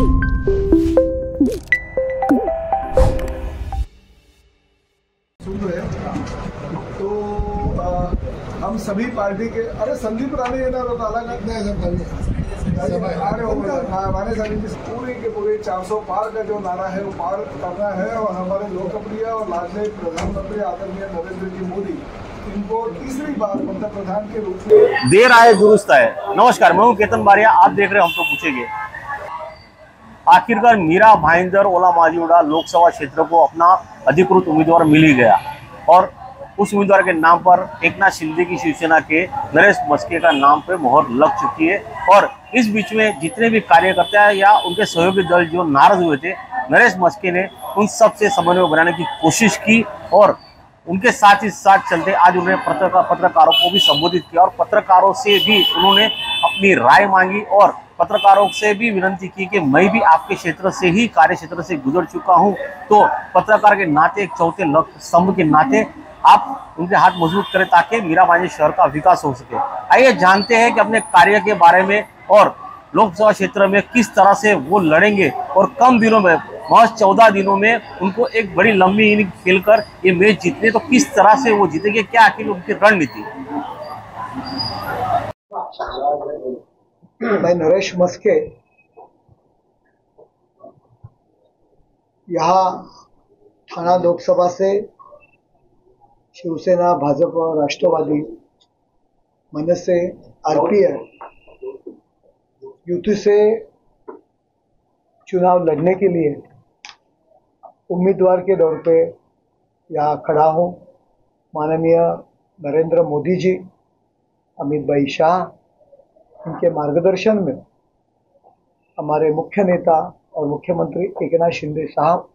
तो हम सभी पार्टी के, अरे संदीप राणे येणार होता, आला का नहीं? हमारे पूरे के पूरे 400 पार का जो नारा है वो पार करना है और हमारे लोकप्रिय और लाडले प्रधानमंत्री आदरणीय नरेंद्र जी मोदी इनको तीसरी बार पंतप्रधान के रूप में देर आए दुरुस्त आए। नमस्कार, मैं हूं केतन बारिया, आप देख रहे हैं हम तो पूछेंगे। आखिरकार मीरा भाईंदर ओला मांझीगुड़ा लोकसभा क्षेत्र को अपना अधिकृत उम्मीदवार मिल ही गया और उस उम्मीदवार के नाम पर एकनाथ शिंदे की शिवसेना के नरेश मस्के का नाम पे मोहर लग चुकी है। और इस बीच में जितने भी कार्यकर्ता हैं या उनके सहयोगी दल जो नाराज हुए थे, नरेश मस्के ने उन सब से समन्वय बनाने की कोशिश की और उनके साथ ही साथ चलते आज उन्होंने पत्रकारों को भी संबोधित किया और पत्रकारों से भी उन्होंने अपनी राय मांगी और पत्रकारों से भी विनती की कि मैं भी आपके क्षेत्र से ही कार्य क्षेत्र से गुजर चुका हूं, तो पत्रकार के नाते एक चौथे स्तंभ के नाते आप उनके हाथ मजबूत करें ताकि मीरा भाईंदर शहर का विकास हो सके। आइए जानते हैं कि अपने कार्य के बारे में और लोकसभा क्षेत्र में किस तरह से वो लड़ेंगे और कम दिनों में, महज 14 दिनों में उनको एक बड़ी लंबी इनिंग खेलकर ये मैच जीतने, तो किस तरह से वो जीतेंगे, क्या आखिर उनकी रणनीति। मैं नरेश मस्के यहाँ ठाणा लोकसभा से शिवसेना, भाजपा, राष्ट्रवादी, मनसे, आरपीआई युति से चुनाव लड़ने के लिए उम्मीदवार के तौर पे यहाँ खड़ा हूँ। माननीय नरेंद्र मोदी जी, अमित भाई शाह, इनके मार्गदर्शन में हमारे मुख्य नेता और मुख्यमंत्री एकनाथ शिंदे साहब,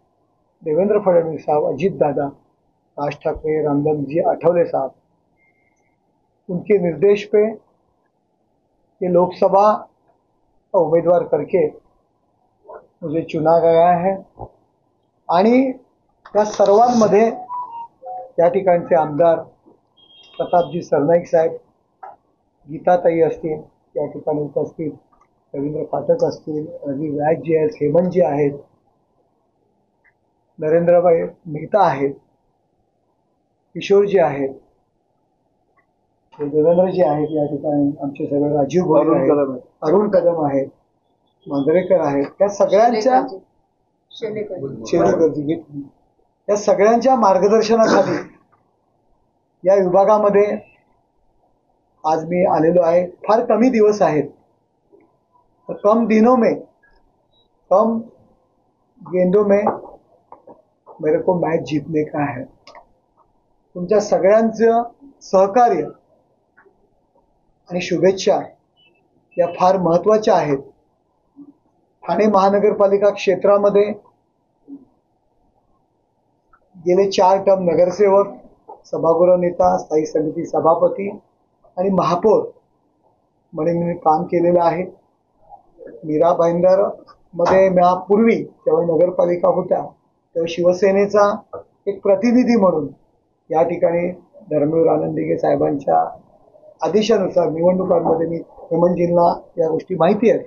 देवेंद्र फडणवीस साहब, अजित दादा, राज ठाकरे, रामदास जी आठवले साहब, उनके निर्देश पे ये लोकसभा का उम्मीदवार करके मुझे चुना गया है आणि त्या सर्वांमध्ये या ठिकाणचे आमदार प्रतापजी सरनाईक साहेब, गीताताई असतील या ठिकाणी उपस्थित, रवींद्र पाठक असतील, रवी व्यासजी आहेत, हेमंतजी आहेत, नरेंद्रभाई मेहता आहेत, किशोरजी आहेत, देवेंद्रजी आहेत, या ठिकाणी आमचे सगळे राजीव भोईर आहेत, अरुण कदम आहेत, मांजरेकर आहेत, त्या सगळ्यांच्या या सगळ्यांच्या मार्गदर्शनाखाली या विभागामध्ये आज मी आलेलो आहे। फार कमी दिवस आहेत, तर कम दिनों में, कम गेंदों में मेरे को मैच जीतने का है। तुमच्या सगळ्यांचं सहकार्य आणि शुभेच्छा या फार महत्त्वाच्या आहेत। ठाणे महानगरपालिका क्षेत्रामध्ये गेले 4 टर्म नगरसेवक, सभागृह नेता, स्थायी समिती सभापती आणि महापौर म्हणून मी काम केलेलं आहे। मीरा भाईंदर मध्ये पूर्वी जेव्हा नगरपालिका होत्या तेव्हा शिवसेनेचा एक प्रतिनिधी म्हणून या ठिकाणी धर्मवीर आनंदीगे साहेबांच्या आदेशानुसार निवडणुकांमध्ये मी, हेमंतजींना या गोष्टी माहिती आहेत,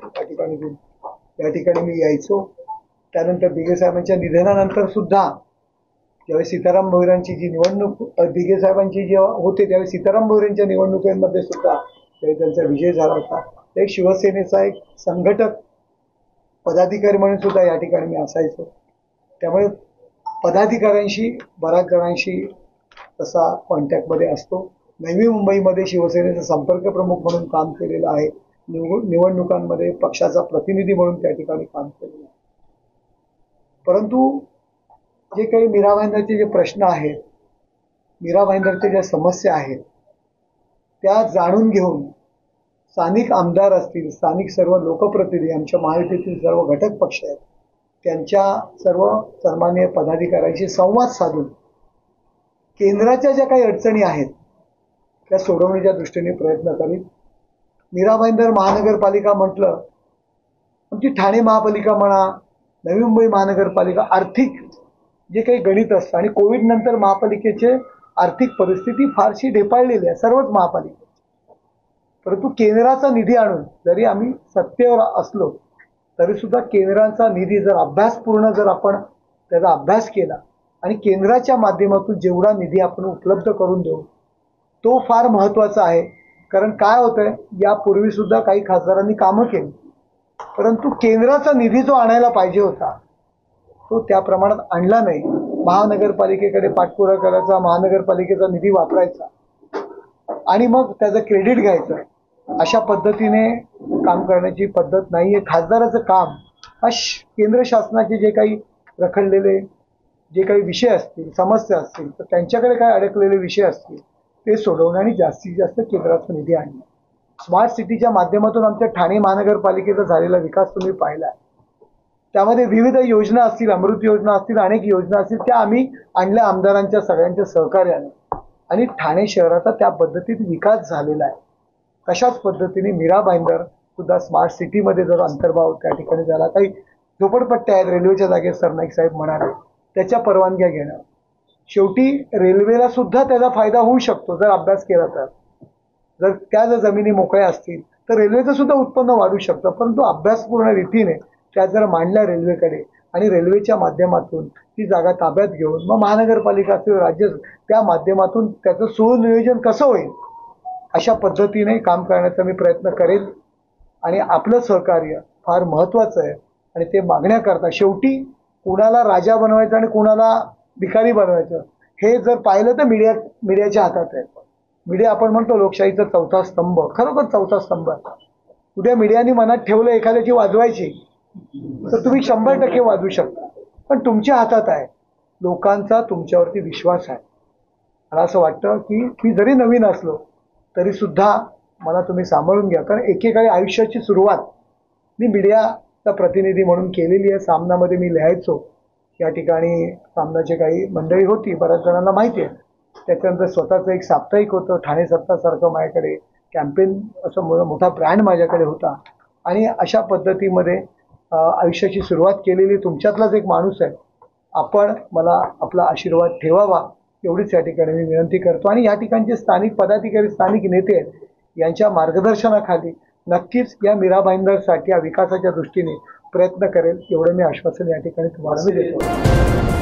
या ठिकाणी मी यायचो। त्यानंतर दिगे साहेबांच्या निधनानंतर सुद्धा ज्यावेळी सीताराम भोईरांची जी निवडणूक दिगे साहेबांची जेव्हा होते त्यावेळी सीताराम भोईरांच्या निवडणुकीमध्ये सुद्धा त्यावेळी त्यांचा विजय झाला होता। एक शिवसेनेचा एक संघटक पदाधिकारी म्हणून सुद्धा या ठिकाणी मी असायचो। त्यामुळे पदाधिकाऱ्यांशी, बऱ्याच जणांशी तसा कॉन्टॅक्टमध्ये असतो। नवी मुंबईमध्ये शिवसेनेचा संपर्क प्रमुख म्हणून काम केलेलं आहे, निवडणुकांमध्ये पक्षाचा प्रतिनिधी म्हणून त्या ठिकाणी काम केलेलं आहे। परंतु जे काही मीरा भाईंदरचे जे प्रश्न आहेत, मीरा भाईंदरच्या ज्या समस्या आहेत, त्या जाणून घेऊन स्थानिक आमदार असतील, स्थानिक सर्व लोकप्रतिनिधी, आमच्या महायुतीतील सर्व घटक पक्ष आहेत, त्यांच्या सर्व सन्माननीय पदाधिकाऱ्यांशी संवाद साधून केंद्राच्या ज्या काही अडचणी आहेत त्या सोडवण्याच्या दृष्टीने प्रयत्न करीत। मीरा भाईंदर महानगरपालिका म्हटलं, आमची ठाणे महापालिका म्हणा, नवी मुंबई महानगरपालिका, आर्थिक जे काही गणित असतं आणि कोविड नंतर महापालिकेचे आर्थिक परिस्थिती फारशी ढेपाळलेली आहे सर्वच महापालिकेची। परंतु केंद्राचा निधी आणून जरी आम्ही सत्तेवर असलो तरी सुद्धा केंद्राचा निधी जर अभ्यासपूर्ण जर आपण त्याचा अभ्यास केला आणि केंद्राच्या माध्यमातून जेवढा निधी आपण उपलब्ध करून देऊ तो फार महत्त्वाचा आहे. कारण काय होतंय, यापूर्वी सुद्धा काही खासदारांनी कामं केली, परंतु केंद्राचा निधी जो आणायला पाहिजे होता तो त्या प्रमाणात आणला नाही. महानगरपालिकेकडे पाठपुरावा करायचा, महानगरपालिकेचा निधी वापरायचा आणि मग त्याचं क्रेडिट घ्यायचं, अशा पद्धतीने काम करण्याची पद्धत नाहीये. खासदाराचं काम हा केंद्र शासनाचे जे काही रखडलेले जे काही विषय असतील, समस्या असतील, तर त्यांच्याकडे काय अडकलेले विषय असतील ते सोडवणं आणि जास्तीत जास्त केंद्राचा निधी आणणं. स्मार्ट सिटीच्या माध्यमातून आमच्या ठाणे महानगरपालिकेचा झालेला विकास तुम्ही पाहिला. त्यामध्ये विविध योजना असतील, अमृत योजना असतील, अनेक योजना असतील, त्या आम्ही आणल्या आमदारांच्या सगळ्यांच्या सहकार्याने आणि ठाणे शहराचा त्या पद्धतीत विकास झालेला आहे. तशाच पद्धतीने मीरा भाईंदर सुद्धा स्मार्ट सिटीमध्ये जर अंतर्भाव त्या ठिकाणी झाला, काही झोपडपट्ट्या आहेत रेल्वेच्या जागेत सरनाईक साहेब म्हणाले, त्याच्या परवानग्या घेणं. शेवटी रेल्वेला सुद्धा त्याचा फायदा होऊ शकतो जर अभ्यास केला तर. जर त्या जर जमिनी मोकळ्या असतील तर रेल्वेचं सुद्धा उत्पन्न वाढू शकतं, परंतु अभ्यासपूर्ण रीतीने त्या जर मांडल्या रेल्वेकडे आणि रेल्वेच्या माध्यमातून ती जागा ताब्यात घेऊन मग महानगरपालिका असेल, राज्य, त्या माध्यमातून त्याचं सुनियोजन कसं होईल अशा पद्धतीने काम करण्याचा मी प्रयत्न करेन. आणि आपलं सहकार्य फार महत्त्वाचं आहे आणि ते मागण्याकरता शेवटी कुणाला राजा बनवायचं आणि कुणाला भिकारी बनवायचं हे जर पाहिलं तर मीडियाच्या हातात आहे. मीडिया आपण म्हणतो लोकशाहीचा चौथा स्तंभ, खरोखर चौथा स्तंभ आहे. उद्या मीडियाने मनात ठेवलं एखाद्याची वाजवायची तर तुम्ही 100% वाजवू शकता, पण तुमच्या हातात आहे. लोकांचा तुमच्यावरती विश्वास आहे. मला असं वाटतं की मी जरी नवीन असलो तरी सुद्धा मला तुम्ही सांभाळून घ्या, कारण एकेकाळी आयुष्याची सुरुवात मी मीडियाचा प्रतिनिधी म्हणून केलेली आहे. सामनामध्ये मी लिहायचो, या ठिकाणी सामनाची काही मंडळी होती, बऱ्याच जणांना माहिती आहे. त्याच्यानंतर स्वतःचं एक साप्ताहिक होतं, ठाणे सत्तासारखं माझ्याकडे कॅम्पेन असं मोठा ब्रँड माझ्याकडे होता. आणि अशा पद्धतीमध्ये आयुष्याची सुरुवात केलेली तुमच्यातलाच एक माणूस आहे. आपण मला आपला आशीर्वाद ठेवावा एवढीच या ठिकाणी मी विनंती करतो. आणि या ठिकाणचे स्थानिक पदाधिकारी, स्थानिक नेते आहेत, यांच्या मार्गदर्शनाखाली नक्कीच या मीरा भाईंदरसाठी या विकासाच्या दृष्टीने प्रयत्न करेल एवढं मी आश्वासन या ठिकाणी तुम्हाला मी देतो.